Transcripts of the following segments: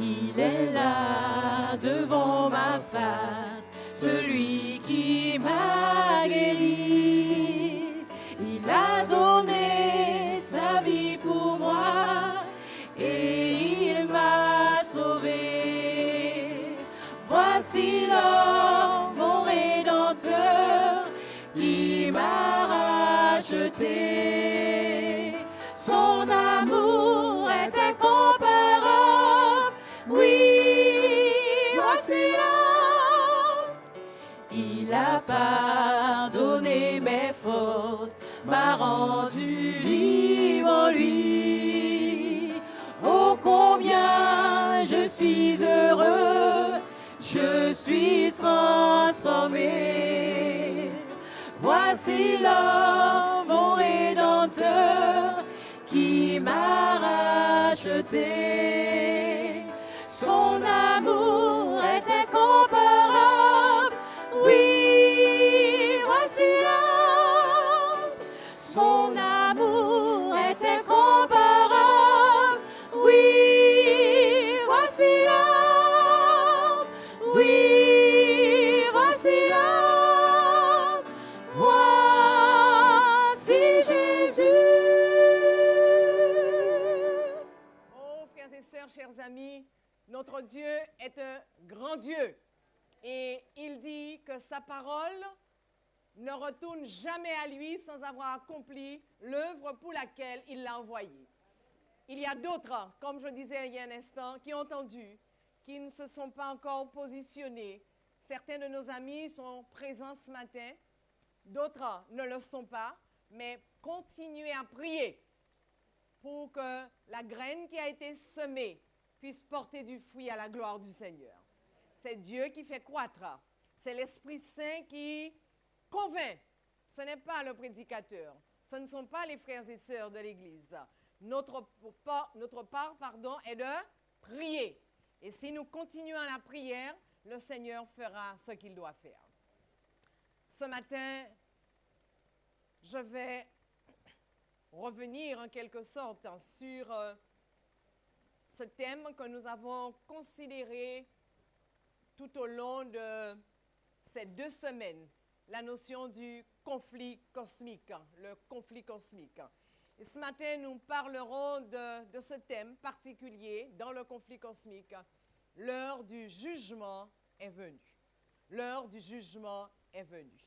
Il est là devant ma face, celui qui m'a guéri. Il a donné sa vie pour moi et il m'a sauvé. Voici l'homme, mon Rédempteur, qui m'a racheté. Son amour est incomparable. Oui, voici l'homme. Il a pardonné mes fautes, m'a rendu libre en lui. Oh, combien je suis heureux, je suis transformé. Voici l'homme, mon Rédempteur, qui m'a racheté. Son amour est incomparable. Oui, voici l'homme. Son amour est incomparable. Oui, voici l'homme. Oui, voici l'homme. Voici Jésus. Oh, frères et sœurs, chers amis, notre Dieu est un grand Dieu. Et il dit que sa parole ne retourne jamais à lui sans avoir accompli l'œuvre pour laquelle il l'a envoyé. Il y a d'autres, comme je disais il y a un instant, qui ont entendu, qui ne se sont pas encore positionnés. Certains de nos amis sont présents ce matin, d'autres ne le sont pas, mais continuez à prier pour que la graine qui a été semée puisse porter du fruit à la gloire du Seigneur. C'est Dieu qui fait croître. C'est l'Esprit Saint qui convainc. Ce n'est pas le prédicateur. Ce ne sont pas les frères et sœurs de l'Église. Notre part, est de prier. Et si nous continuons la prière, le Seigneur fera ce qu'il doit faire. Ce matin, je vais revenir en quelque sorte sur ce thème que nous avons considéré tout au long de ces 2 semaines, la notion du conflit cosmique, le conflit cosmique. Et ce matin, nous parlerons de ce thème particulier dans le conflit cosmique. L'heure du jugement est venue. L'heure du jugement est venue.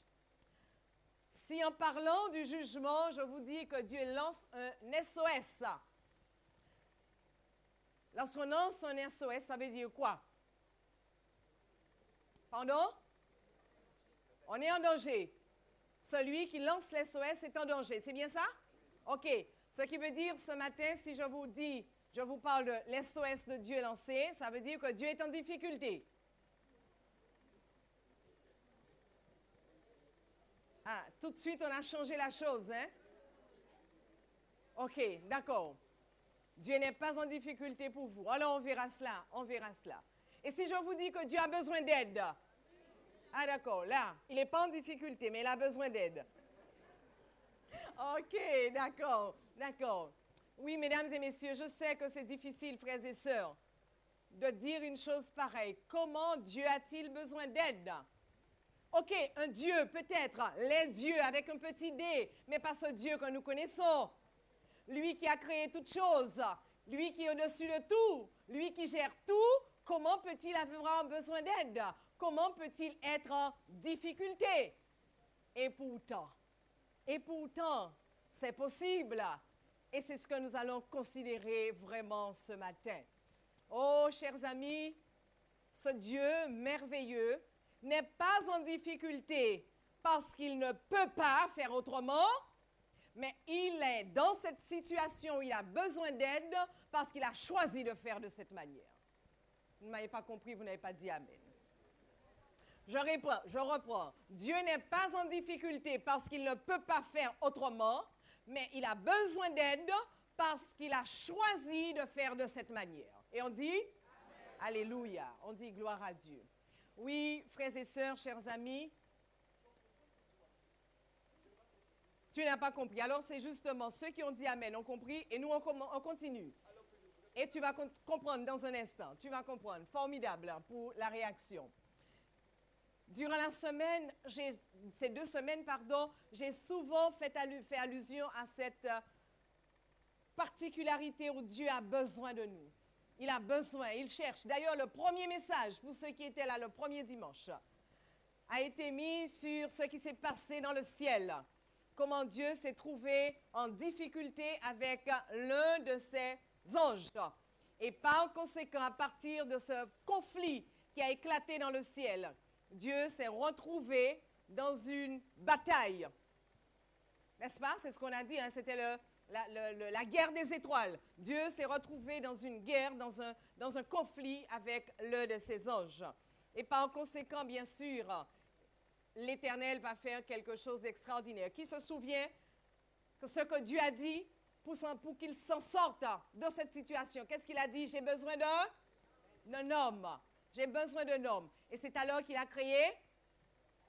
Si en parlant du jugement, je vous dis que Dieu lance un SOS. Lorsqu'on lance un SOS, ça veut dire quoi? Pardon? On est en danger. Celui qui lance l'SOS est en danger. C'est bien ça? OK. Ce qui veut dire ce matin, si je vous dis, je vous parle de l'SOS de Dieu lancé, ça veut dire que Dieu est en difficulté. Ah, tout de suite, on a changé la chose, hein? OK, d'accord. Dieu n'est pas en difficulté pour vous. Alors, on verra cela, on verra cela. Et si je vous dis que Dieu a besoin d'aide? Ah, d'accord, là, il n'est pas en difficulté, mais il a besoin d'aide. OK, d'accord, d'accord. Oui, mesdames et messieurs, je sais que c'est difficile, frères et sœurs, de dire une chose pareille. Comment Dieu a-t-il besoin d'aide? OK, un Dieu, peut-être, les dieux avec un petit d, mais pas ce Dieu que nous connaissons. Lui qui a créé toutes choses, lui qui est au-dessus de tout, lui qui gère tout, comment peut-il avoir besoin d'aide? Comment peut-il être en difficulté? Et pourtant, c'est possible. Et c'est ce que nous allons considérer vraiment ce matin. Oh, chers amis, ce Dieu merveilleux n'est pas en difficulté parce qu'il ne peut pas faire autrement, mais il est dans cette situation où il a besoin d'aide parce qu'il a choisi de faire de cette manière. Vous ne m'avez pas compris, vous n'avez pas dit Amen. Je reprends. Dieu n'est pas en difficulté parce qu'il ne peut pas faire autrement, mais il a besoin d'aide parce qu'il a choisi de faire de cette manière. Et on dit Amen. Alléluia, on dit gloire à Dieu. Oui, frères et sœurs, chers amis, tu n'as pas compris. Alors c'est justement ceux qui ont dit Amen ont compris et nous on continue. Et tu vas comprendre dans un instant. Tu vas comprendre. Formidable pour la réaction. Durant la semaine, ces 2 semaines, j'ai souvent fait allusion à cette particularité où Dieu a besoin de nous. Il a besoin, il cherche. D'ailleurs, le premier message, pour ceux qui étaient là le premier dimanche, a été mis sur ce qui s'est passé dans le ciel. Comment Dieu s'est trouvé en difficulté avec l'un de ses anges. Et par conséquent, à partir de ce conflit qui a éclaté dans le ciel, Dieu s'est retrouvé dans une bataille. N'est-ce pas? C'est ce qu'on a dit, hein? C'était la guerre des étoiles. Dieu s'est retrouvé dans une guerre, dans un conflit avec l'un de ses anges. Et par conséquent, bien sûr, l'Éternel va faire quelque chose d'extraordinaire. Qui se souvient que ce que Dieu a dit pour qu'il s'en sorte de cette situation? Qu'est-ce qu'il a dit? J'ai besoin d'un homme. J'ai besoin d'un homme. Et c'est alors qu'il a créé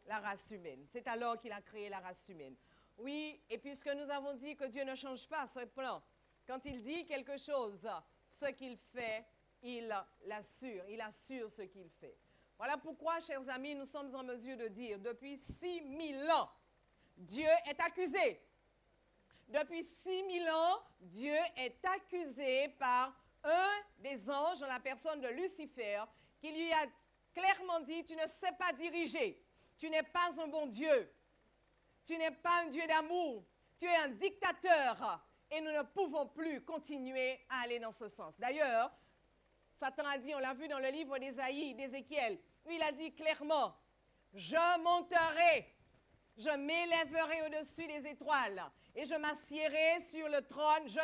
la race humaine. C'est alors qu'il a créé la race humaine. Oui, et puisque nous avons dit que Dieu ne change pas ce plan, quand il dit quelque chose, ce qu'il fait, il assure ce qu'il fait. Voilà pourquoi, chers amis, nous sommes en mesure de dire, depuis 6000 ans, Dieu est accusé. Depuis 6000 ans, Dieu est accusé par un des anges, dans la personne de Lucifer, qui lui a clairement dit, tu ne sais pas diriger, tu n'es pas un bon Dieu, tu n'es pas un Dieu d'amour, tu es un dictateur et nous ne pouvons plus continuer à aller dans ce sens. D'ailleurs, Satan a dit, on l'a vu dans le livre d'Ézéchiel, où il a dit clairement, je monterai, je m'élèverai au-dessus des étoiles et je m'assiérai sur le trône, je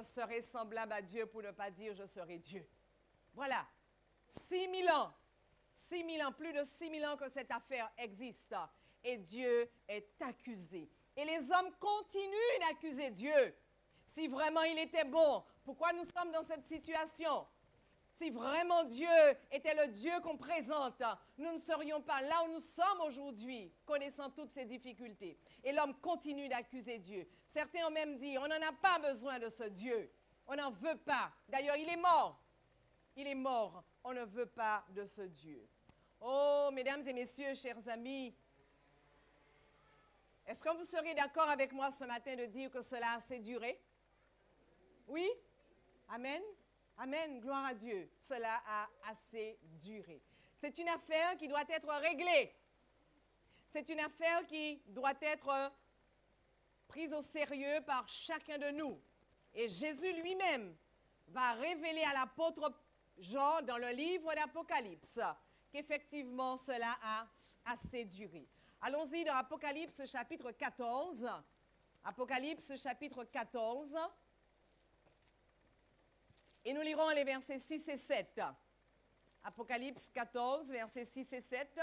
serai semblable à Dieu pour ne pas dire je serai Dieu. Voilà, 6000 ans, plus de 6000 ans que cette affaire existe et Dieu est accusé. Et les hommes continuent d'accuser Dieu. Si vraiment il était bon, pourquoi nous sommes dans cette situation? Si vraiment Dieu était le Dieu qu'on présente, nous ne serions pas là où nous sommes aujourd'hui, connaissant toutes ces difficultés. Et l'homme continue d'accuser Dieu. Certains ont même dit, on n'en a pas besoin de ce Dieu. On n'en veut pas. D'ailleurs, il est mort. Il est mort. On ne veut pas de ce Dieu. Oh, mesdames et messieurs, chers amis, est-ce que vous serez d'accord avec moi ce matin de dire que cela a assez duré? Oui? Amen? Amen, gloire à Dieu. Cela a assez duré. C'est une affaire qui doit être réglée. C'est une affaire qui doit être prise au sérieux par chacun de nous. Et Jésus lui-même va révéler à l'apôtre Jean dans le livre d'Apocalypse qu'effectivement cela a assez duré. Allons-y dans Apocalypse chapitre 14. Apocalypse chapitre 14. Et nous lirons les versets 6 et 7. Apocalypse 14, versets 6 et 7.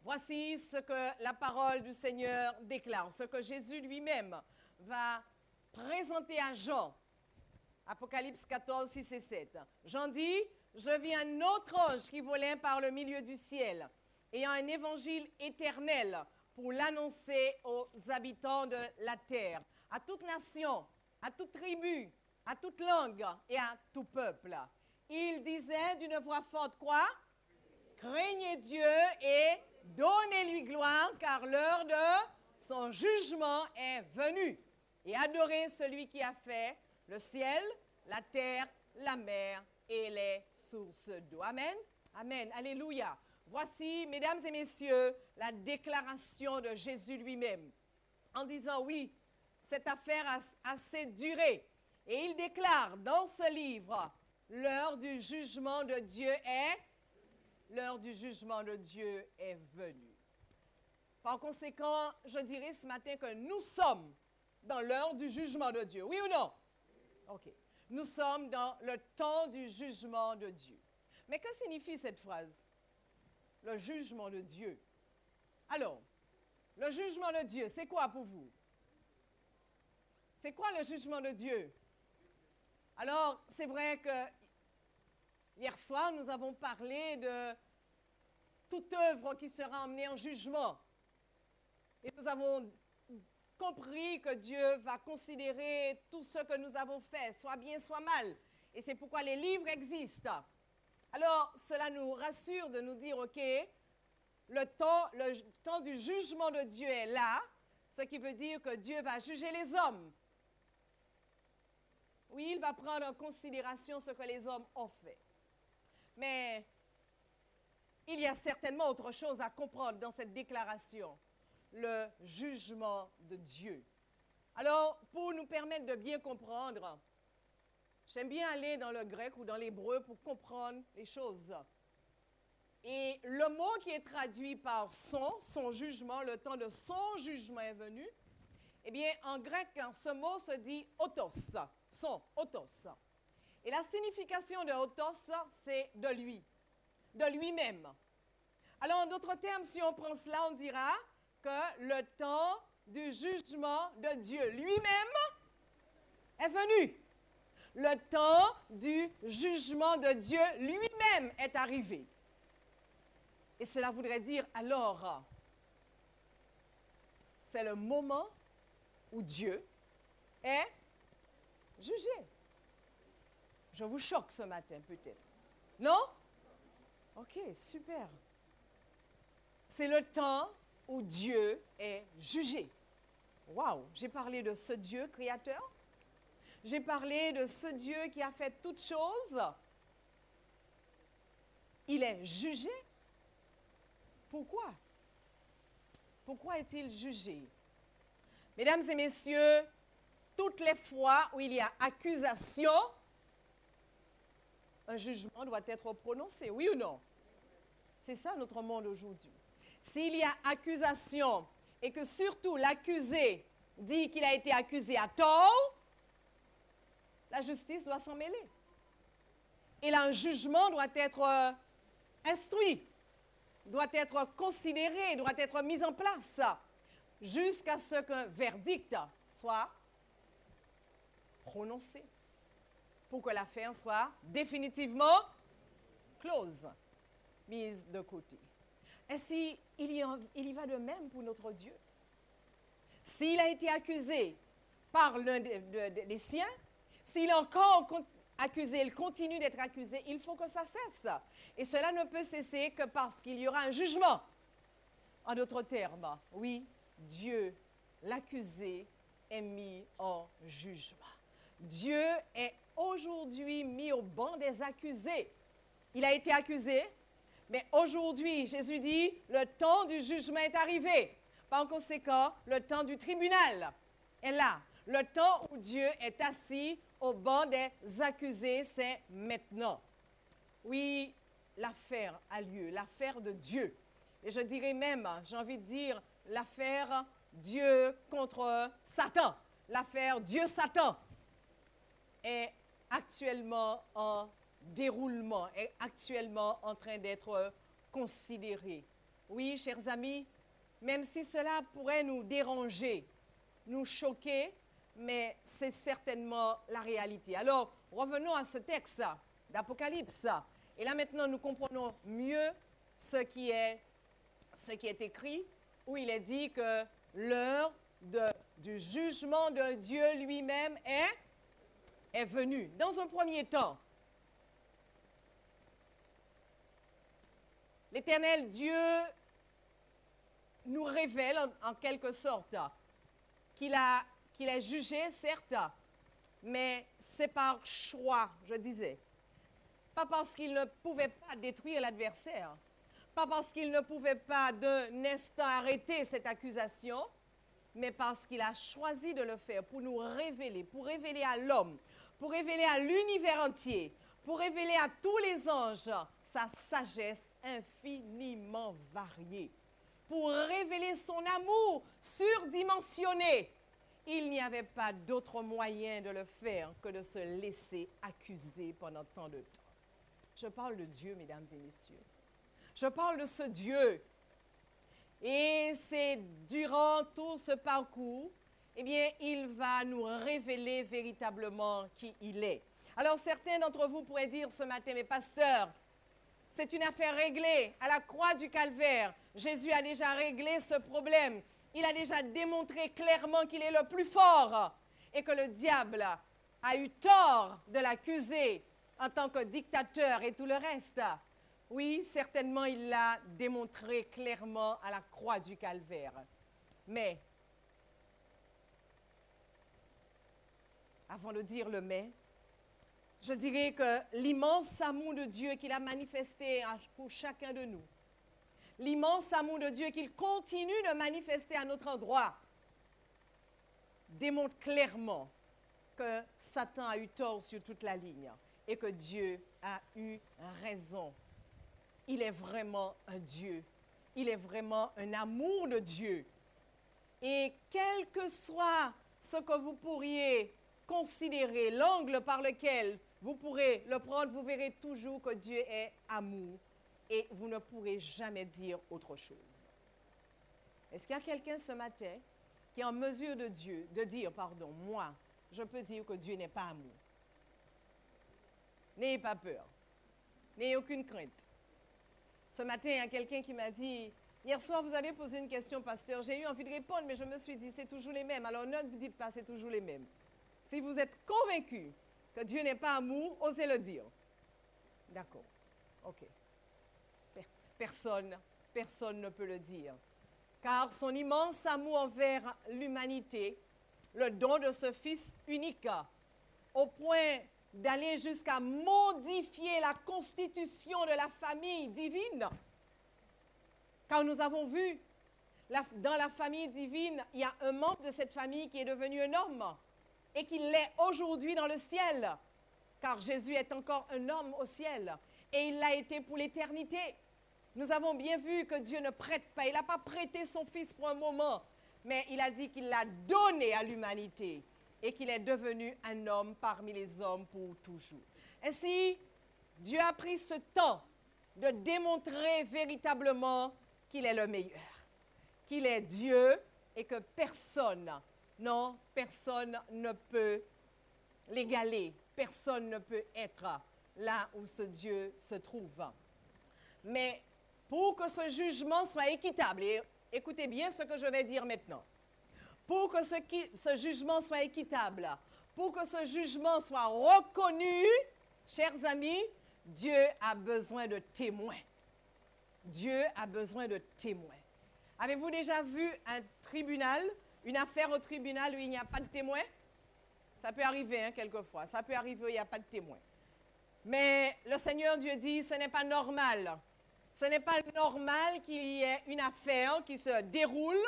Voici ce que la parole du Seigneur déclare, ce que Jésus lui-même va présenter à Jean. Apocalypse 14, 6 et 7. Jean dit, je vis un autre ange qui volait par le milieu du ciel, ayant un évangile éternel pour l'annoncer aux habitants de la terre, à toute nation, à toute tribu, à toute langue et à tout peuple. Il disait d'une voix forte quoi? Craignez Dieu et donnez-lui gloire, car l'heure de son jugement est venue. Et adorez celui qui a fait le ciel, la terre, la mer et les sources d'eau. Amen. Amen. Alléluia. Voici, mesdames et messieurs, la déclaration de Jésus lui-même, en disant oui, cette affaire a assez duré. Et il déclare dans ce livre, l'heure du jugement de Dieu est venue. Par conséquent, je dirais ce matin que nous sommes dans l'heure du jugement de Dieu. Oui ou non? OK. Nous sommes dans le temps du jugement de Dieu. Mais que signifie cette phrase? Le jugement de Dieu. Alors, le jugement de Dieu, c'est quoi pour vous? C'est quoi le jugement de Dieu? Alors, c'est vrai que hier soir, nous avons parlé de toute œuvre qui sera emmenée en jugement. Et nous avons compris que Dieu va considérer tout ce que nous avons fait, soit bien, soit mal. Et c'est pourquoi les livres existent. Alors, cela nous rassure de nous dire, OK, le temps du jugement de Dieu est là, ce qui veut dire que Dieu va juger les hommes. Oui, il va prendre en considération ce que les hommes ont fait. Mais il y a certainement autre chose à comprendre dans cette déclaration, le jugement de Dieu. Alors, pour nous permettre de bien comprendre, j'aime bien aller dans le grec ou dans l'hébreu pour comprendre les choses. Et le mot qui est traduit par son jugement, le temps de son jugement est venu, eh bien, en grec, ce mot se dit autos, son, autos. Et la signification de autos, c'est de lui, de lui-même. Alors, en d'autres termes, si on prend cela, on dira que le temps du jugement de Dieu lui-même est venu. Le temps du jugement de Dieu lui-même est arrivé. Et cela voudrait dire, alors, c'est le moment où Dieu est jugé. Je vous choque ce matin, peut-être. Non? OK, super. C'est le temps où Dieu est jugé. Waouh! J'ai parlé de ce Dieu créateur. J'ai parlé de ce Dieu qui a fait toutes choses. Il est jugé. Pourquoi? Pourquoi est-il jugé? Mesdames et messieurs, toutes les fois où il y a accusation, un jugement doit être prononcé, oui ou non? C'est ça notre monde aujourd'hui. S'il y a accusation et que surtout l'accusé dit qu'il a été accusé à tort, la justice doit s'en mêler. Et là, un jugement doit être instruit, doit être considéré, doit être mis en place jusqu'à ce qu'un verdict soit prononcé pour que l'affaire soit définitivement close, mise de côté. Ainsi, il y va de même pour notre Dieu. S'il a été accusé par l'un des siens, s'il est encore accusé, il continue d'être accusé, il faut que ça cesse. Et cela ne peut cesser que parce qu'il y aura un jugement. En d'autres termes, oui, Dieu, l'accusé, est mis en jugement. Dieu est aujourd'hui mis au banc des accusés. Il a été accusé, mais aujourd'hui, Jésus dit, le temps du jugement est arrivé. Par conséquent, le temps du tribunal est là. Le temps où Dieu est assis au banc des accusés, c'est maintenant. Oui, l'affaire a lieu, l'affaire de Dieu. Et je dirais même, j'ai envie de dire, l'affaire Dieu contre Satan. L'affaire Dieu-Satan est actuellement en déroulement, est actuellement en train d'être considérée. Oui, chers amis, même si cela pourrait nous déranger, nous choquer, mais c'est certainement la réalité. Alors, revenons à ce texte d'Apocalypse. Et là, maintenant, nous comprenons mieux ce qui est écrit, où il est dit que l'heure du jugement de Dieu lui-même est venue. Dans un premier temps, l'Éternel Dieu nous révèle en quelque sorte qu'il est jugé, certes, mais c'est par choix, je disais. Pas parce qu'il ne pouvait pas détruire l'adversaire, pas parce qu'il ne pouvait pas d'un instant arrêter cette accusation, mais parce qu'il a choisi de le faire pour nous révéler, pour révéler à l'homme, pour révéler à l'univers entier, pour révéler à tous les anges sa sagesse infiniment variée, pour révéler son amour surdimensionné. Il n'y avait pas d'autre moyen de le faire que de se laisser accuser pendant tant de temps. Je parle de Dieu, mesdames et messieurs. Je parle de ce Dieu. Et c'est durant tout ce parcours, eh bien, il va nous révéler véritablement qui il est. Alors, certains d'entre vous pourraient dire ce matin, mais pasteur, c'est une affaire réglée à la croix du Calvaire. Jésus a déjà réglé ce problème. il a déjà démontré clairement qu'il est le plus fort et que le diable a eu tort de l'accuser en tant que dictateur et tout le reste. Oui, certainement, il l'a démontré clairement à la croix du Calvaire. Mais, avant de dire le mais, je dirais que l'immense amour de Dieu qu'il a manifesté pour chacun de nous, l'immense amour de Dieu qu'il continue de manifester à notre endroit, démontre clairement que Satan a eu tort sur toute la ligne et que Dieu a eu raison. Il est vraiment un Dieu. Il est vraiment un amour de Dieu. Et quel que soit ce que vous pourriez considérer, l'angle par lequel vous pourrez le prendre, vous verrez toujours que Dieu est amour et vous ne pourrez jamais dire autre chose. Est-ce qu'il y a quelqu'un ce matin qui est en mesure de dire, moi, je peux dire que Dieu n'est pas amour? N'ayez pas peur. N'ayez aucune crainte. Ce matin, il y a quelqu'un qui m'a dit, hier soir, vous avez posé une question, pasteur. J'ai eu envie de répondre, mais je me suis dit, c'est toujours les mêmes. Alors, ne vous dites pas, c'est toujours les mêmes. Si vous êtes convaincu que Dieu n'est pas amour, osez le dire. D'accord. OK. Personne ne peut le dire. Car son immense amour envers l'humanité, le don de ce Fils unique, au point d'aller jusqu'à modifier la constitution de la famille divine. Car nous avons vu, dans la famille divine, il y a un membre de cette famille qui est devenu un homme et qui l'est aujourd'hui dans le ciel. Car Jésus est encore un homme au ciel et il l'a été pour l'éternité. Nous avons bien vu que Dieu ne prête pas. Il n'a pas prêté son Fils pour un moment, mais il a dit qu'il l'a donné à l'humanité et qu'il est devenu un homme parmi les hommes pour toujours. Ainsi, Dieu a pris ce temps de démontrer véritablement qu'il est le meilleur, qu'il est Dieu et que personne ne peut l'égaler, personne ne peut être là où ce Dieu se trouve. Mais pour que ce jugement soit équitable, et écoutez bien ce que je vais dire maintenant, pour que ce jugement soit équitable, pour que ce jugement soit reconnu, chers amis, Dieu a besoin de témoins. Dieu a besoin de témoins. Avez-vous déjà vu un tribunal, une affaire au tribunal où il n'y a pas de témoins? Ça peut arriver quelquefois, ça peut arriver où il n'y a pas de témoins. Mais le Seigneur Dieu dit, ce n'est pas normal. Ce n'est pas normal qu'il y ait une affaire qui se déroule,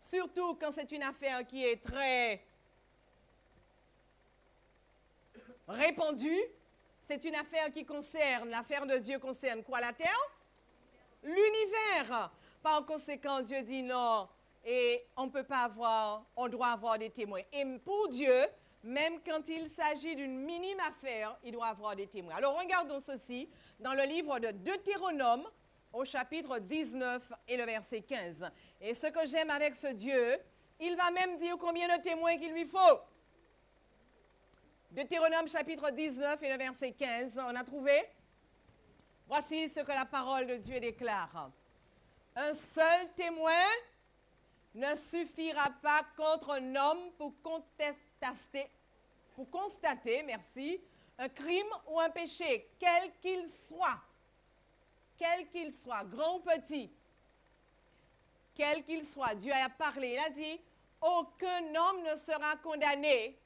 surtout quand c'est une affaire qui est très répandue. C'est une affaire qui concerne, l'affaire de Dieu concerne quoi? La terre? L'univers. Par conséquent, Dieu dit non, et on doit avoir des témoins. Et pour Dieu, même quand il s'agit d'une minime affaire, il doit avoir des témoins. Alors regardons ceci dans le livre de Deutéronome, au chapitre 19 et le verset 15. Et ce que j'aime avec ce Dieu, il va même dire combien de témoins qu'il lui faut. Deutéronome chapitre 19 et le verset 15, on a trouvé? Voici ce que la parole de Dieu déclare. Un seul témoin ne suffira pas contre un homme pour constater, un crime ou un péché, quel qu'il soit, grand ou petit, quel qu'il soit. Dieu a parlé, il a dit, aucun homme ne sera condamné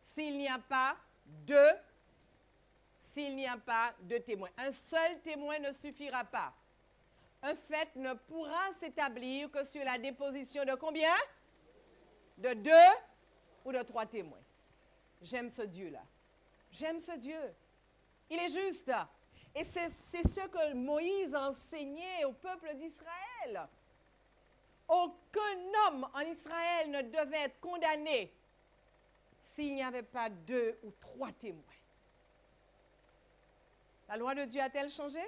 s'il n'y a pas de témoin. Un seul témoin ne suffira pas. Un fait ne pourra s'établir que sur la déposition de combien? De 2 ou de 3 témoins. J'aime ce Dieu-là. J'aime ce Dieu. Il est juste. Et c'est ce que Moïse enseignait au peuple d'Israël. Aucun homme en Israël ne devait être condamné s'il n'y avait pas 2 ou 3 témoins. La loi de Dieu a-t-elle changé?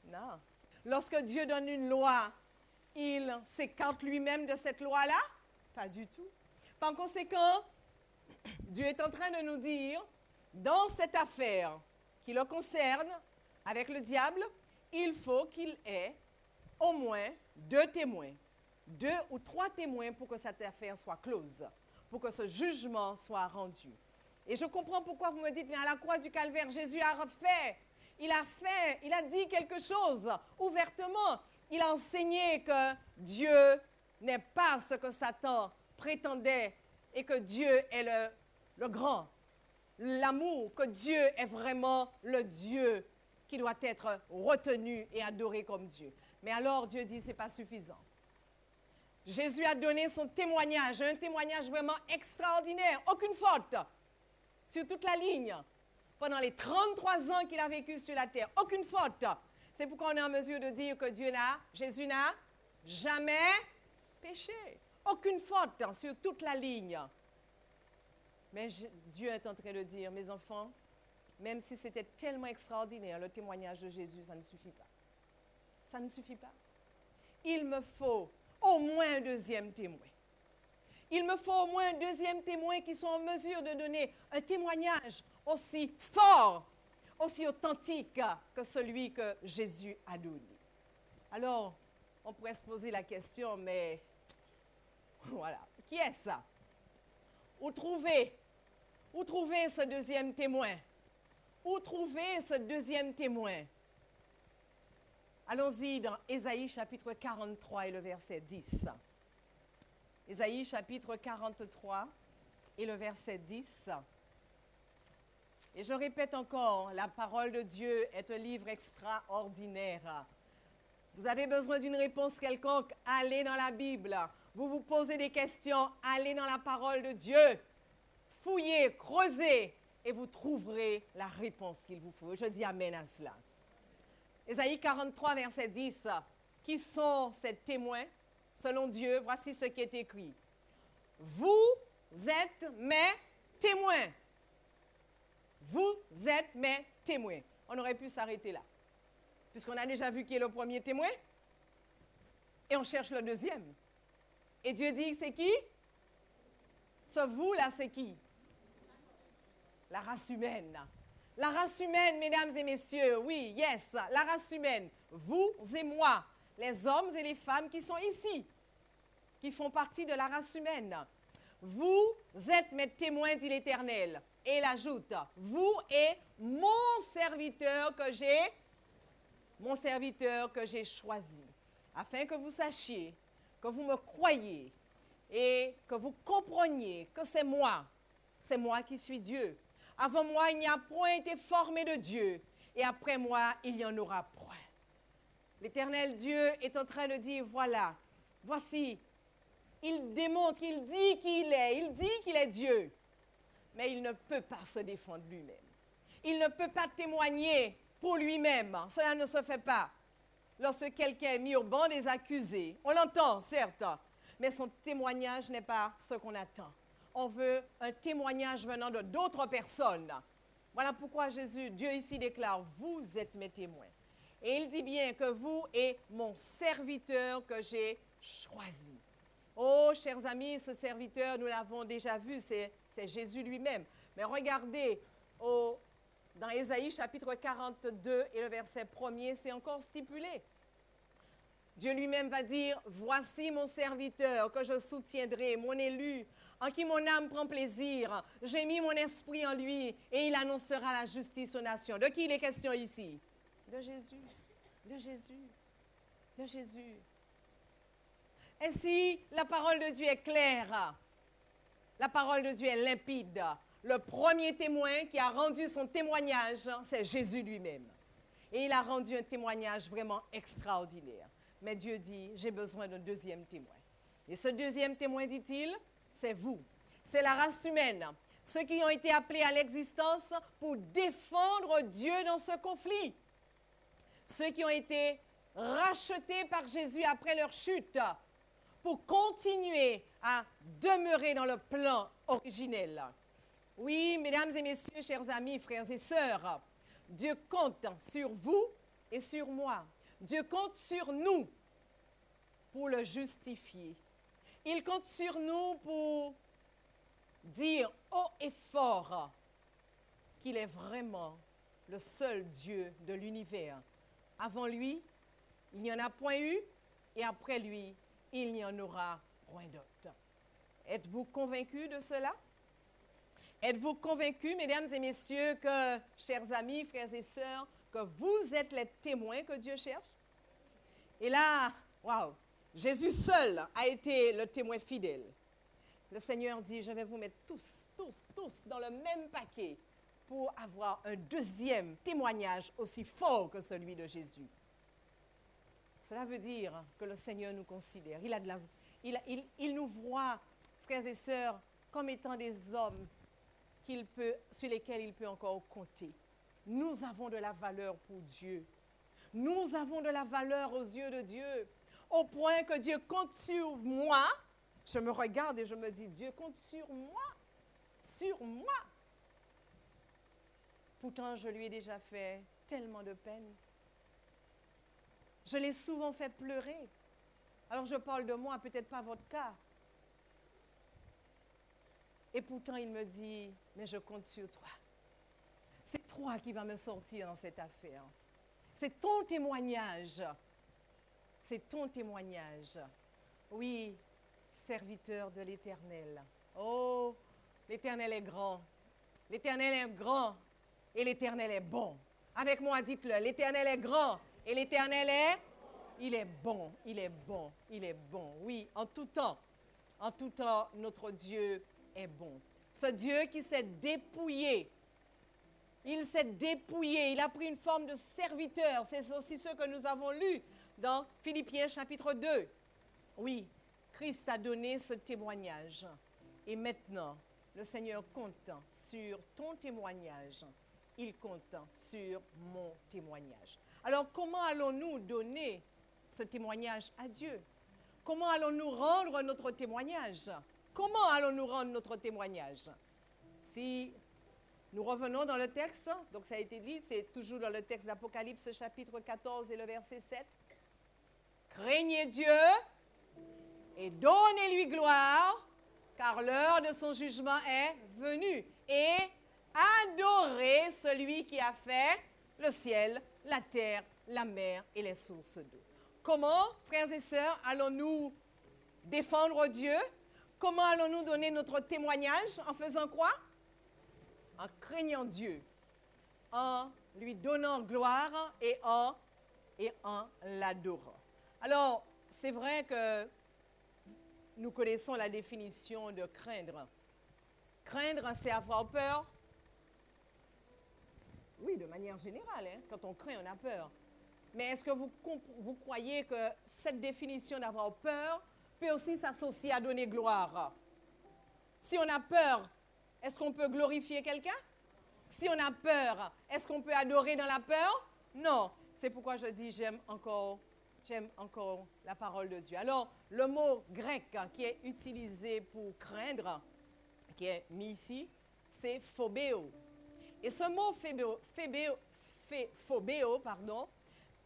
Non. Lorsque Dieu donne une loi, il s'écarte lui-même de cette loi-là? Pas du tout. Par conséquent, Dieu est en train de nous dire, dans cette affaire qui le concerne, avec le diable, il faut qu'il ait au moins 2 témoins. 2 ou 3 témoins pour que cette affaire soit close, pour que ce jugement soit rendu. Et je comprends pourquoi vous me dites, mais à la croix du Calvaire, Jésus a fait, il a dit quelque chose ouvertement. Il a enseigné que Dieu n'est pas ce que Satan prétendait et que Dieu est le grand. L'amour, que Dieu est vraiment le Dieu qui doit être retenu et adoré comme Dieu. Mais alors Dieu dit, ce n'est pas suffisant. Jésus a donné son témoignage, un témoignage vraiment extraordinaire, aucune faute sur toute la ligne. Pendant les 33 ans qu'il a vécu sur la terre, aucune faute. C'est pourquoi on est en mesure de dire que Jésus n'a jamais péché. Aucune faute sur toute la ligne. Mais Dieu est en train de dire, mes enfants, même si c'était tellement extraordinaire, le témoignage de Jésus, ça ne suffit pas. Ça ne suffit pas. Il me faut au moins un deuxième témoin. Il me faut au moins un deuxième témoin qui soit en mesure de donner un témoignage aussi fort, aussi authentique que celui que Jésus a donné. Alors, on pourrait se poser la question, mais voilà, qui est ça? Où trouver ce deuxième témoin? Où trouver ce deuxième témoin? Allons-y dans Ésaïe chapitre 43 et le verset 10. Ésaïe chapitre 43 et le verset 10. Et je répète encore, la parole de Dieu est un livre extraordinaire. Vous avez besoin d'une réponse quelconque, allez dans la Bible. Vous vous posez des questions, allez dans la parole de Dieu. Fouillez, creusez et vous trouverez la réponse qu'il vous faut. Je dis amen à cela. Ésaïe 43, verset 10. Qui sont ces témoins? Selon Dieu, voici ce qui est écrit. Vous êtes mes témoins. Vous êtes mes témoins. On aurait pu s'arrêter là. Puisqu'on a déjà vu qui est le premier témoin. Et on cherche le deuxième. Et Dieu dit, c'est qui? Ce vous-là, c'est qui? La race humaine. La race humaine, mesdames et messieurs, oui, yes, la race humaine, vous et moi, les hommes et les femmes qui sont ici, qui font partie de la race humaine. Vous êtes mes témoins, dit l'Éternel. Et il ajoute, vous et mon serviteur que j'ai choisi, afin que vous sachiez, que vous me croyiez et que vous compreniez que c'est moi qui suis Dieu. Avant moi, il n'y a point été formé de Dieu, et après moi, il n'y en aura point. L'Éternel Dieu est en train de dire, voilà, voici, il démontre, il dit qu'il est Dieu, mais il ne peut pas se défendre lui-même. Il ne peut pas témoigner pour lui-même. Cela ne se fait pas. Lorsque quelqu'un est mis au banc des accusés, on l'entend, certes, mais son témoignage n'est pas ce qu'on attend. On veut un témoignage venant de d'autres personnes. Voilà pourquoi Dieu ici déclare, vous êtes mes témoins. Et il dit bien que vous êtes mon serviteur que j'ai choisi. Oh, chers amis, ce serviteur, nous l'avons déjà vu, c'est Jésus lui-même. Mais regardez, dans Ésaïe chapitre 42 et le verset 1er, c'est encore stipulé. Dieu lui-même va dire, voici mon serviteur que je soutiendrai, mon élu, en qui mon âme prend plaisir. J'ai mis mon esprit en lui et il annoncera la justice aux nations. De qui il est question ici? De Jésus, de Jésus, de Jésus. Ainsi, la parole de Dieu est claire. La parole de Dieu est limpide. Le premier témoin qui a rendu son témoignage, c'est Jésus lui-même. Et il a rendu un témoignage vraiment extraordinaire. Mais Dieu dit, j'ai besoin d'un deuxième témoin. Et ce deuxième témoin, dit-il, c'est vous. C'est la race humaine. Ceux qui ont été appelés à l'existence pour défendre Dieu dans ce conflit. Ceux qui ont été rachetés par Jésus après leur chute pour continuer à demeurer dans le plan originel. Oui, mesdames et messieurs, chers amis, frères et sœurs, Dieu compte sur vous et sur moi. Dieu compte sur nous pour le justifier. Il compte sur nous pour dire haut et fort qu'il est vraiment le seul Dieu de l'univers. Avant lui, il n'y en a point eu, et après lui, il n'y en aura point d'autre. Êtes-vous convaincus de cela? Êtes-vous convaincus, mesdames et messieurs, que, chers amis, frères et sœurs, que vous êtes les témoins que Dieu cherche? Et là, waouh, Jésus seul a été le témoin fidèle. Le Seigneur dit, je vais vous mettre tous dans le même paquet pour avoir un deuxième témoignage aussi fort que celui de Jésus. Cela veut dire que le Seigneur nous considère. Il nous voit, frères et sœurs, comme étant des hommes sur lesquels il peut encore compter. Nous avons de la valeur pour Dieu. Nous avons de la valeur aux yeux de Dieu, au point que Dieu compte sur moi. Je me regarde et je me dis, Dieu compte sur moi, sur moi. Pourtant, je lui ai déjà fait tellement de peine. Je l'ai souvent fait pleurer. Alors, je parle de moi, peut-être pas votre cas. Et pourtant, il me dit, mais je compte sur toi. C'est toi qui vas me sortir dans cette affaire. C'est ton témoignage. C'est ton témoignage. Oui, serviteur de l'Éternel. Oh, l'Éternel est grand. L'Éternel est grand et l'Éternel est bon. Avec moi, dites-le, l'Éternel est grand et l'Éternel est... Il est bon, il est bon, il est bon. Oui, en tout temps, notre Dieu est bon. Ce Dieu qui s'est dépouillé, il s'est dépouillé, il a pris une forme de serviteur. C'est aussi ce que nous avons lu dans Philippiens chapitre 2. Oui, Christ a donné ce témoignage. Et maintenant, le Seigneur compte sur ton témoignage. Il compte sur mon témoignage. Alors, comment allons-nous donner ce témoignage à Dieu? Comment allons-nous rendre notre témoignage? Comment allons-nous rendre notre témoignage? Si nous revenons dans le texte, donc ça a été dit, c'est toujours dans le texte d'Apocalypse chapitre 14 et le verset 7. Craignez Dieu et donnez-lui gloire, car l'heure de son jugement est venue. Et adorez celui qui a fait le ciel, la terre, la mer et les sources d'eau. Comment, frères et sœurs, allons-nous défendre Dieu? Comment allons-nous donner notre témoignage? En faisant quoi? En craignant Dieu, en lui donnant gloire et en l'adorant. Alors, c'est vrai que nous connaissons la définition de craindre. Craindre, c'est avoir peur. Oui, de manière générale, hein, quand on craint, on a peur. Mais est-ce que vous croyez que cette définition d'avoir peur peut aussi s'associer à donner gloire? Si on a peur, est-ce qu'on peut glorifier quelqu'un? Si on a peur, est-ce qu'on peut adorer dans la peur? Non. C'est pourquoi je dis j'aime encore la parole de Dieu. Alors, le mot grec qui est utilisé pour craindre, qui est mis ici, c'est phobéo. Et ce mot phobéo,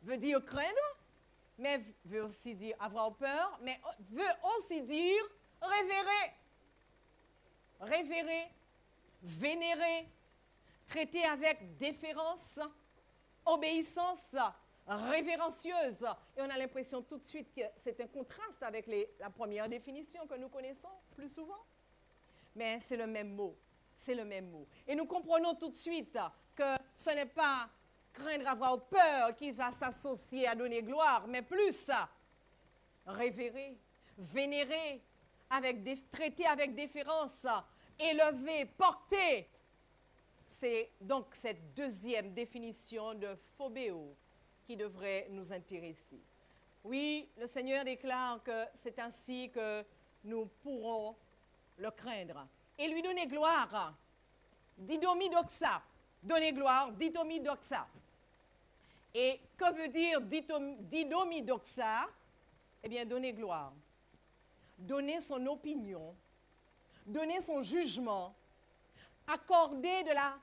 veut dire craindre, mais veut aussi dire avoir peur, mais veut aussi dire révérer. Révérer, vénérer, traiter avec déférence, obéissance, révérencieuse. Et on a l'impression tout de suite que c'est un contraste avec la première définition que nous connaissons plus souvent. Mais c'est le même mot. C'est le même mot. Et nous comprenons tout de suite que ce n'est pas craindre avoir peur qui va s'associer à donner gloire, mais plus révérer, vénérer, traiter avec déférence, élever, porter. C'est donc cette deuxième définition de phobéo qui devrait nous intéresser. Oui, le Seigneur déclare que c'est ainsi que nous pourrons le craindre et lui donner gloire. Didomi-doxa. Donner gloire, didomi-doxa. Et que veut dire didomi-doxa? Eh bien, donner gloire. Donner son opinion, donner son jugement, accorder de la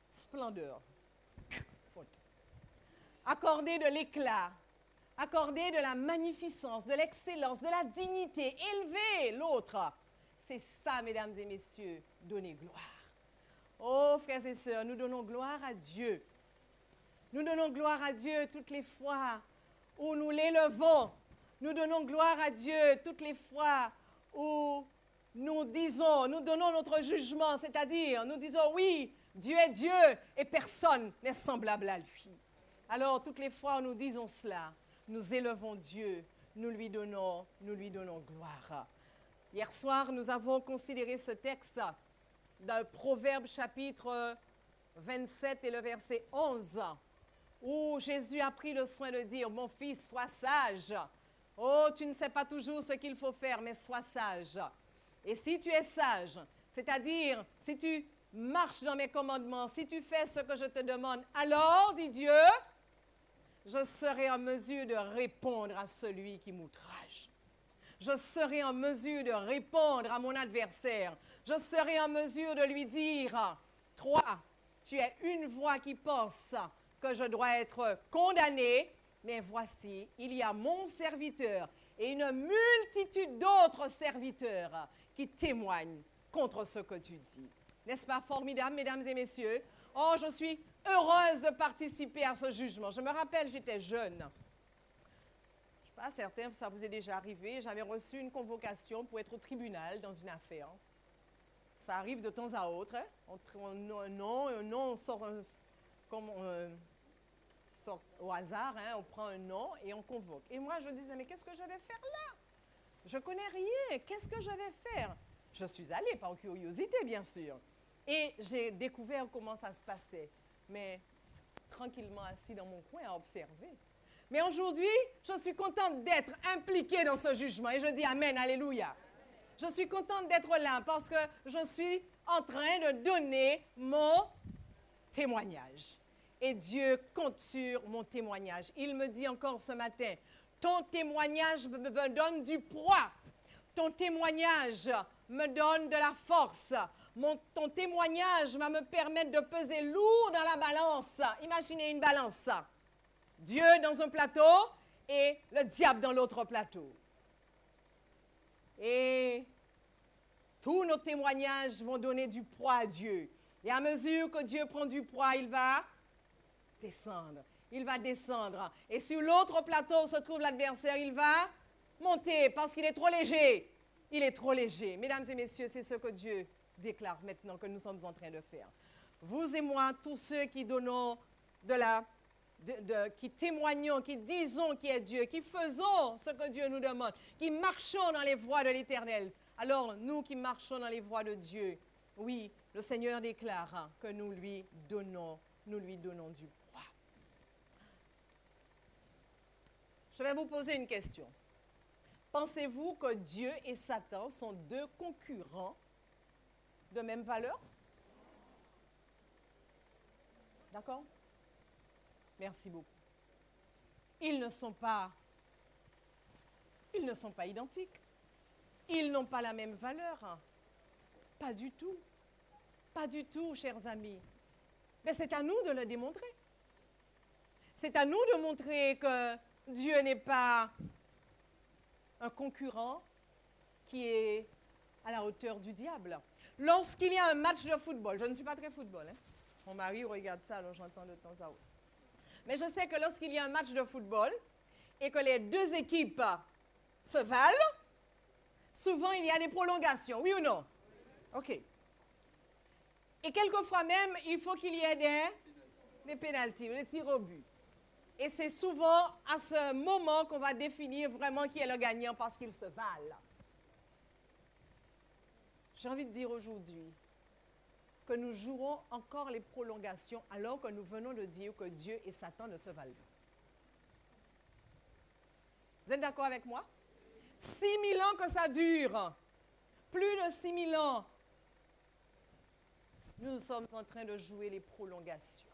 splendeur, accorder de l'éclat, accorder de la magnificence, de l'excellence, de la dignité, élever l'autre. C'est ça, mesdames et messieurs, donner gloire. Oh, frères et sœurs, nous donnons gloire à Dieu. Nous donnons gloire à Dieu toutes les fois où nous l'élevons, Nous donnons gloire à Dieu toutes les fois où nous donnons notre jugement, c'est-à-dire nous disons oui, Dieu est Dieu et personne n'est semblable à lui. Alors toutes les fois où nous disons cela, nous élevons Dieu, nous lui donnons gloire. Hier soir, nous avons considéré ce texte dans Proverbe chapitre 27 et le verset 11, où Jésus a pris le soin de dire, mon fils, sois sage. Oh, tu ne sais pas toujours ce qu'il faut faire, mais sois sage. Et si tu es sage, c'est-à-dire si tu marches dans mes commandements, si tu fais ce que je te demande, alors, dit Dieu, je serai en mesure de répondre à celui qui m'outrage. Je serai en mesure de répondre à mon adversaire. Je serai en mesure de lui dire, toi, tu es une voix qui pense que je dois être condamné, mais voici, il y a mon serviteur et une multitude d'autres serviteurs qui témoignent contre ce que tu dis. N'est-ce pas formidable, mesdames et messieurs? Oh, je suis heureuse de participer à ce jugement. Je me rappelle, j'étais jeune. Je ne suis pas certaine, ça vous est déjà arrivé. J'avais reçu une convocation pour être au tribunal dans une affaire. Ça arrive de temps à autre. Hein? Un nom, on sort, sort au hasard, hein? On prend un nom et on convoque. Et moi, je disais, mais qu'est-ce que je vais faire là? Je ne connais rien. Qu'est-ce que je vais faire? Je suis allée par curiosité, bien sûr. Et j'ai découvert comment ça se passait. Mais tranquillement assis dans mon coin à observer. Mais aujourd'hui, je suis contente d'être impliquée dans ce jugement. Et je dis Amen, Alléluia. Je suis contente d'être là parce que je suis en train de donner mon témoignage. Et Dieu compte sur mon témoignage. Il me dit encore ce matin, ton témoignage me donne du poids. Ton témoignage me donne de la force. Ton témoignage va me permettre de peser lourd dans la balance. Imaginez une balance. Dieu dans un plateau et le diable dans l'autre plateau. Et tous nos témoignages vont donner du poids à Dieu. Et à mesure que Dieu prend du poids, il va descendre. Il va descendre. Et sur l'autre plateau se trouve l'adversaire. Il va monter parce qu'il est trop léger. Il est trop léger. Mesdames et messieurs, c'est ce que Dieu déclare maintenant que nous sommes en train de faire. Vous et moi, tous ceux qui donnons qui témoignons, qui disons qui est Dieu, qui faisons ce que Dieu nous demande, qui marchons dans les voies de l'Éternel. Alors, nous qui marchons dans les voies de Dieu, oui, le Seigneur déclare que nous lui donnons du poids. Je vais vous poser une question. Pensez-vous que Dieu et Satan sont deux concurrents de même valeur? D'accord? Merci beaucoup. Ils ne sont pas identiques. Ils n'ont pas la même valeur. Pas du tout. Pas du tout, chers amis. Mais c'est à nous de le démontrer. C'est à nous de montrer que Dieu n'est pas un concurrent qui est à la hauteur du diable. Lorsqu'il y a un match de football, je ne suis pas très football, hein? Mon mari regarde ça, alors j'entends de temps à autre. Mais je sais que lorsqu'il y a un match de football et que les deux équipes se valent, souvent il y a des prolongations, oui ou non? OK. Et quelquefois même, il faut qu'il y ait des pénaltys, des tirs au but. Et c'est souvent à ce moment qu'on va définir vraiment qui est le gagnant parce qu'ils se valent. J'ai envie de dire aujourd'hui que nous jouons encore les prolongations alors que nous venons de dire que Dieu et Satan ne se valent pas. Vous êtes d'accord avec moi? 6000 ans que ça dure. Plus de 6000 ans. Nous sommes en train de jouer les prolongations.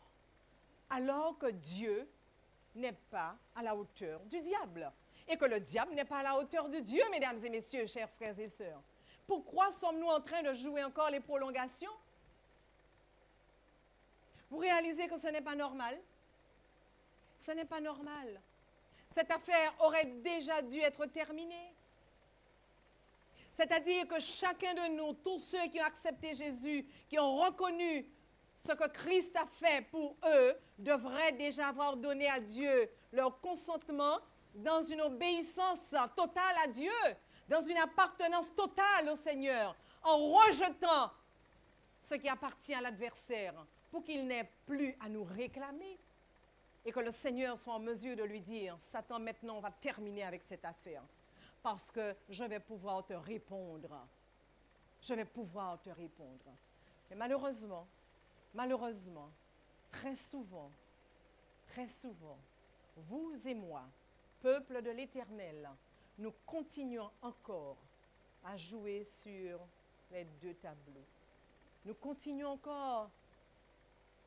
Alors que Dieu n'est pas à la hauteur du diable. Et que le diable n'est pas à la hauteur de Dieu, mesdames et messieurs, chers frères et sœurs. Pourquoi sommes-nous en train de jouer encore les prolongations? Vous réalisez que ce n'est pas normal? Ce n'est pas normal. Cette affaire aurait déjà dû être terminée. C'est-à-dire que chacun de nous, tous ceux qui ont accepté Jésus, qui ont reconnu ce que Christ a fait pour eux, devraient déjà avoir donné à Dieu leur consentement dans une obéissance totale à Dieu, dans une appartenance totale au Seigneur, en rejetant ce qui appartient à l'adversaire pour qu'il n'ait plus à nous réclamer et que le Seigneur soit en mesure de lui dire, Satan, maintenant on va terminer avec cette affaire parce que je vais pouvoir te répondre. Je vais pouvoir te répondre. Mais malheureusement, très souvent, vous et moi, peuple de l'Éternel, nous continuons encore à jouer sur les deux tableaux. Nous continuons encore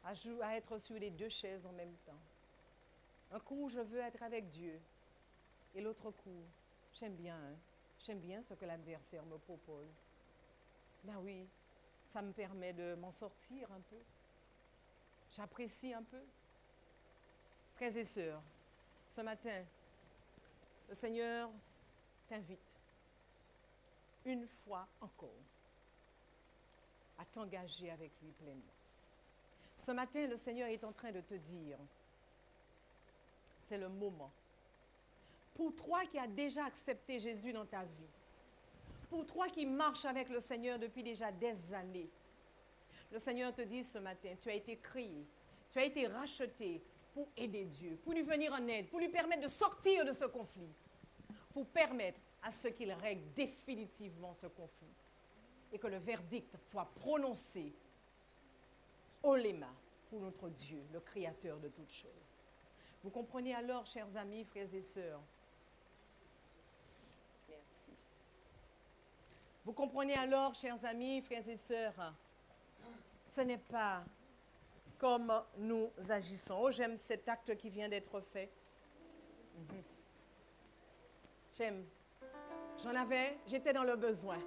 à être sur les deux chaises en même temps. Un coup, je veux être avec Dieu. Et l'autre coup, j'aime bien ce que l'adversaire me propose. Ben oui, ça me permet de m'en sortir un peu. J'apprécie un peu. Frères et sœurs, ce matin, le Seigneur t'invite une fois encore à t'engager avec lui pleinement. Ce matin, le Seigneur est en train de te dire, c'est le moment. Pour toi qui as déjà accepté Jésus dans ta vie, pour toi qui marches avec le Seigneur depuis déjà des années, le Seigneur te dit ce matin, tu as été créé, tu as été racheté pour aider Dieu, pour lui venir en aide, pour lui permettre de sortir de ce conflit, pour permettre à ce qu'il règle définitivement ce conflit et que le verdict soit prononcé Oléma pour notre Dieu, le Créateur de toutes choses. Vous comprenez alors, chers amis, frères et sœurs? Merci. Vous comprenez alors, chers amis, frères et sœurs, ce n'est pas comme nous agissons. Oh, j'aime cet acte qui vient d'être fait. J'aime. J'étais dans le besoin.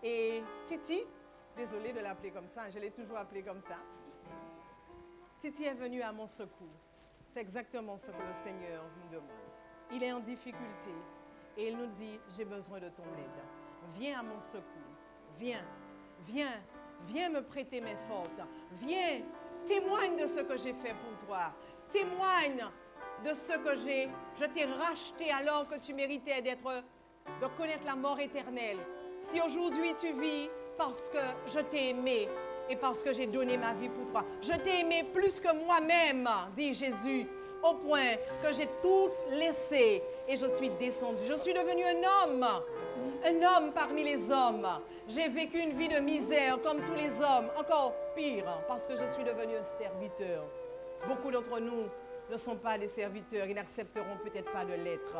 Et Titi, désolée de l'appeler comme ça, je l'ai toujours appelée comme ça. Titi est venu à mon secours. C'est exactement ce que le Seigneur nous demande. Il est en difficulté et il nous dit, j'ai besoin de ton aide. Viens à mon secours. Viens me prêter mes fautes. Viens, témoigne de ce que j'ai fait pour toi. Témoigne de ce que je t'ai racheté alors que tu méritais de connaître la mort éternelle. Si aujourd'hui tu vis parce que je t'ai aimé et parce que j'ai donné ma vie pour toi. Je t'ai aimé plus que moi-même, dit Jésus, au point que j'ai tout laissé et je suis descendu. Je suis devenu un homme parmi les hommes. J'ai vécu une vie de misère comme tous les hommes, encore pire, parce que je suis devenu un serviteur. Beaucoup d'entre nous ne sont pas des serviteurs, ils n'accepteront peut-être pas de l'être,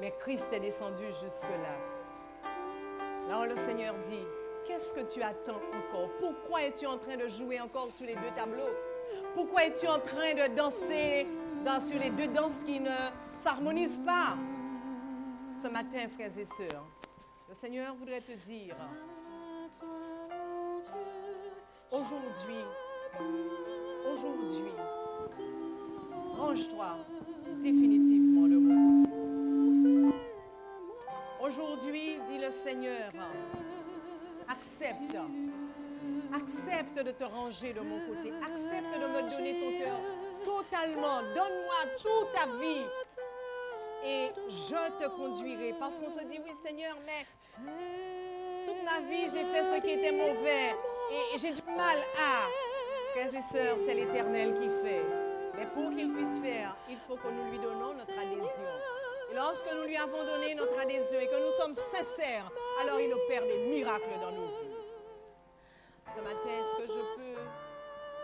mais Christ est descendu jusque-là. Alors le Seigneur dit, qu'est-ce que tu attends encore? Pourquoi es-tu en train de jouer encore sur les deux tableaux? Pourquoi es-tu en train de danser sur les deux danses qui ne s'harmonisent pas? Ce matin, frères et sœurs, le Seigneur voudrait te dire, aujourd'hui, range-toi définitivement de mon côté. Aujourd'hui, dit le Seigneur, accepte de te ranger de mon côté, accepte de me donner ton cœur totalement, donne-moi toute ta vie et je te conduirai. Parce qu'on se dit, oui Seigneur, mais toute ma vie j'ai fait ce qui était mauvais et j'ai du mal à... Frères et sœurs, c'est l'Éternel qui fait. Mais pour qu'il puisse faire, il faut que nous lui donnons notre adhésion. Et lorsque nous lui avons donné notre adhésion et que nous sommes sincères, alors il opère des miracles dans nos vies. Ce matin, est-ce que je peux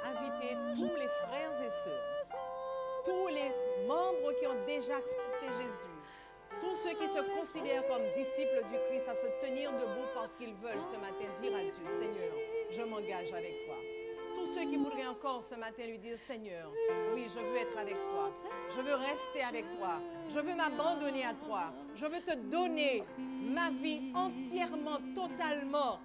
inviter tous les frères et sœurs, tous les membres qui ont déjà accepté Jésus, tous ceux qui se considèrent comme disciples du Christ à se tenir debout parce qu'ils veulent ce matin dire à Dieu, Seigneur, je m'engage avec toi. Tous ceux qui voudraient encore ce matin lui dire, Seigneur, oui, je veux être avec toi. Je veux rester avec toi. Je veux m'abandonner à toi. Je veux te donner ma vie entièrement, totalement.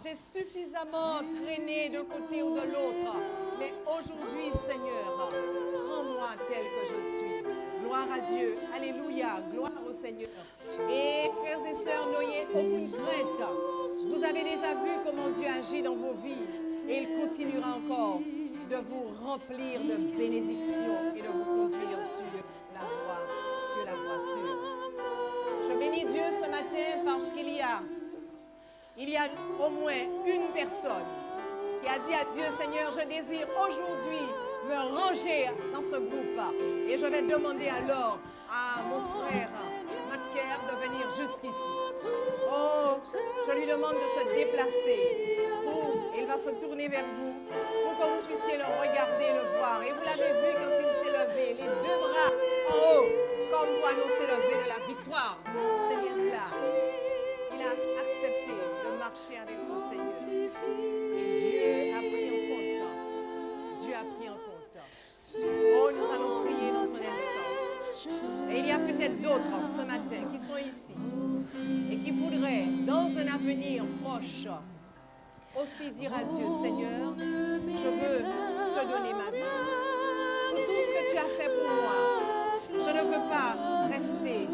J'ai suffisamment traîné d'un côté ou de l'autre. Mais aujourd'hui, Seigneur, prends-moi tel que je suis. Gloire à Dieu. Alléluia. Gloire au Seigneur. Et frères et sœurs, n'ayez aucune crainte. Vous avez déjà vu comment Dieu agit dans vos vies. Et il continuera encore de vous remplir de bénédictions et de vous conduire sur la voie bien sûr. Je bénis Dieu ce matin parce qu'il y a au moins une personne qui a dit à Dieu, Seigneur, je désire aujourd'hui me ranger dans ce groupe. Et je vais demander alors à mon frère Matker de venir jusqu'ici. Oh, je lui demande de se déplacer. Il va se tourner vers vous pour que vous puissiez le regarder, le voir. Et vous l'avez vu quand il s'est levé, les deux bras en haut, comme pour annoncer le lever de la victoire. C'est bien cela. Il a accepté de marcher avec son Seigneur. Et Dieu a pris en compte. Dieu a pris en compte. Oh, nous allons prier dans un instant. Et il y a peut-être d'autres ce matin qui sont ici et qui voudraient, dans un avenir proche, aussi dire à Dieu, Seigneur, je veux te donner ma vie. Pour tout ce que tu as fait pour moi, je ne veux pas rester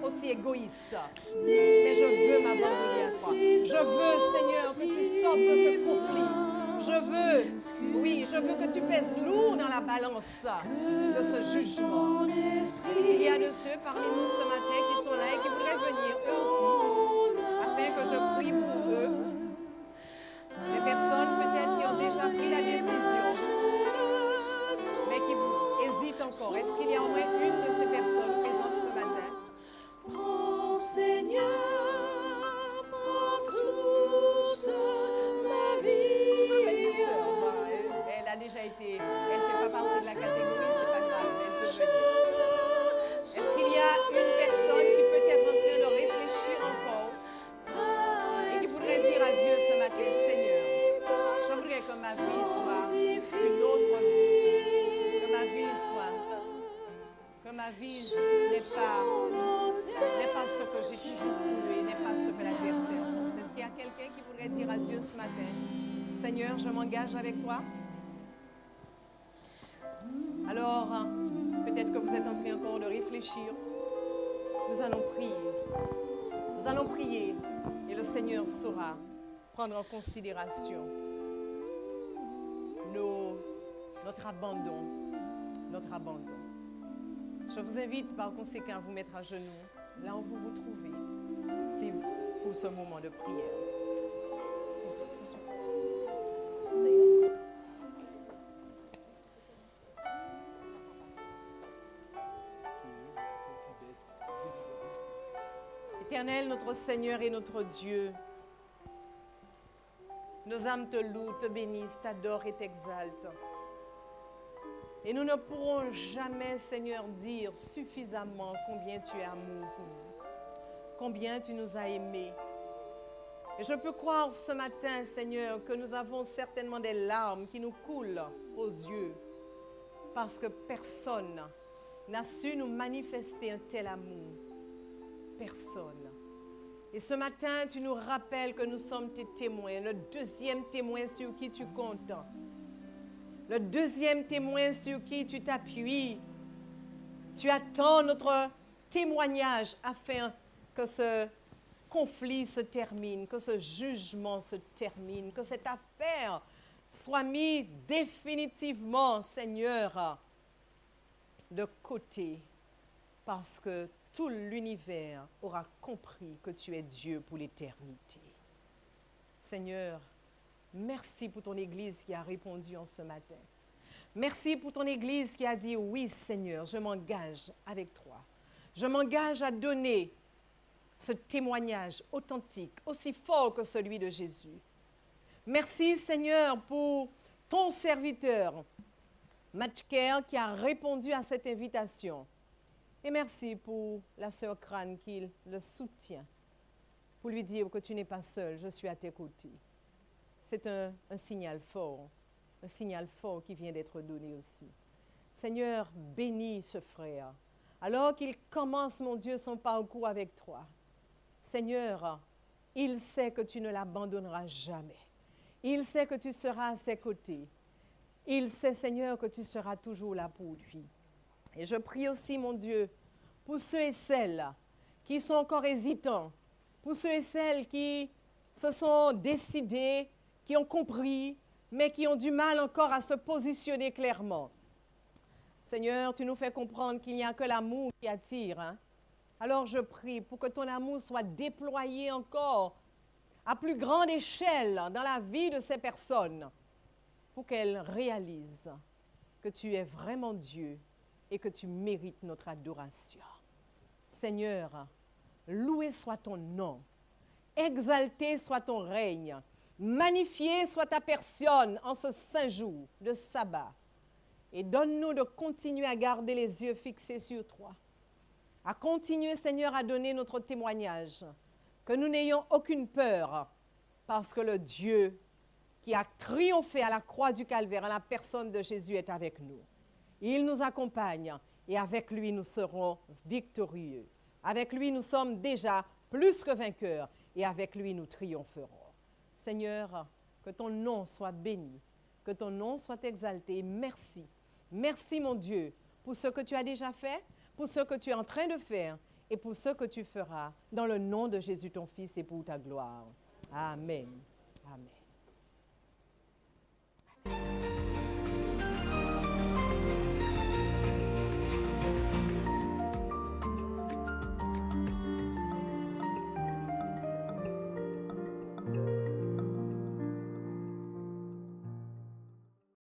aussi égoïste, mais je veux m'abandonner à toi. Je veux, Seigneur, que tu sortes de ce conflit. Je veux que tu pèses lourd dans la balance de ce jugement. Est-ce qu'il y a de ceux parmi nous ce matin qui sont là et qui voudraient venir eux aussi, afin que je prie pour eux? Des personnes peut-être qui ont déjà pris la décision, mais qui hésitent encore. Est-ce qu'il y a au moins une de ces personnes présentes ce matin? Prends, Seigneur, prends toute ma vie. Tu peux venir, sœur. Elle a déjà été, elle ne fait pas partie de la catégorie, c'est pas grave, elle peut venir. Est-ce qu'il y a une personne qui peut être en train de réfléchir encore et qui voudrait dire à Dieu ce matin, Seigneur, je voudrais que ma vie soit une autre vie, que ma vie n'est pas ce que j'ai toujours voulu, n'est pas ce que l'adversaire pense. Est-ce qu'il y a quelqu'un qui voudrait dire à Dieu ce matin, Seigneur, je m'engage avec toi? Alors, peut-être que vous êtes en train encore de réfléchir. Nous allons prier. Nous allons prier et le Seigneur saura prendre en considération notre abandon. Je vous invite par conséquent à vous mettre à genoux, là où vous vous trouvez, pour ce moment de prière. Si tu peux. Ça ira? Éternel, notre Seigneur et notre Dieu, nos âmes te louent, te bénissent, t'adorent et t'exaltent. Et nous ne pourrons jamais, Seigneur, dire suffisamment combien tu es amour pour nous, combien tu nous as aimés. Et je peux croire ce matin, Seigneur, que nous avons certainement des larmes qui nous coulent aux yeux, parce que personne n'a su nous manifester un tel amour. Personne. Et ce matin, tu nous rappelles que nous sommes tes témoins, le deuxième témoin sur qui tu comptes, le deuxième témoin sur qui tu t'appuies. Tu attends notre témoignage afin que ce conflit se termine, que ce jugement se termine, que cette affaire soit mise définitivement, Seigneur, de côté, parce que tout l'univers aura compris que tu es Dieu pour l'éternité. Seigneur, merci pour ton Église qui a répondu en ce matin. Merci pour ton Église qui a dit, oui Seigneur, je m'engage avec toi. Je m'engage à donner ce témoignage authentique, aussi fort que celui de Jésus. Merci Seigneur pour ton serviteur, Matker, qui a répondu à cette invitation. Et merci pour la sœur Crane qui le soutient, pour lui dire que tu n'es pas seul, je suis à tes côtés. C'est un signal fort qui vient d'être donné aussi. Seigneur, bénis ce frère, alors qu'il commence, mon Dieu, son parcours avec toi. Seigneur, il sait que tu ne l'abandonneras jamais. Il sait que tu seras à ses côtés. Il sait, Seigneur, que tu seras toujours là pour lui. Et je prie aussi, mon Dieu, pour ceux et celles qui sont encore hésitants, pour ceux et celles qui se sont décidés, qui ont compris, mais qui ont du mal encore à se positionner clairement. Seigneur, tu nous fais comprendre qu'il n'y a que l'amour qui attire, hein? Alors je prie pour que ton amour soit déployé encore à plus grande échelle dans la vie de ces personnes, pour qu'elles réalisent que tu es vraiment Dieu et que tu mérites notre adoration. Seigneur, loué soit ton nom, exalté soit ton règne, magnifié soit ta personne en ce saint jour de sabbat. Et donne-nous de continuer à garder les yeux fixés sur toi, à continuer, Seigneur, à donner notre témoignage, que nous n'ayons aucune peur, parce que le Dieu qui a triomphé à la croix du Calvaire, en la personne de Jésus, est avec nous. Il nous accompagne et avec lui, nous serons victorieux. Avec lui, nous sommes déjà plus que vainqueurs et avec lui, nous triompherons. Seigneur, que ton nom soit béni, que ton nom soit exalté. Merci. Merci, mon Dieu, pour ce que tu as déjà fait, pour ce que tu es en train de faire et pour ce que tu feras dans le nom de Jésus, ton Fils, et pour ta gloire. Amen. Amen.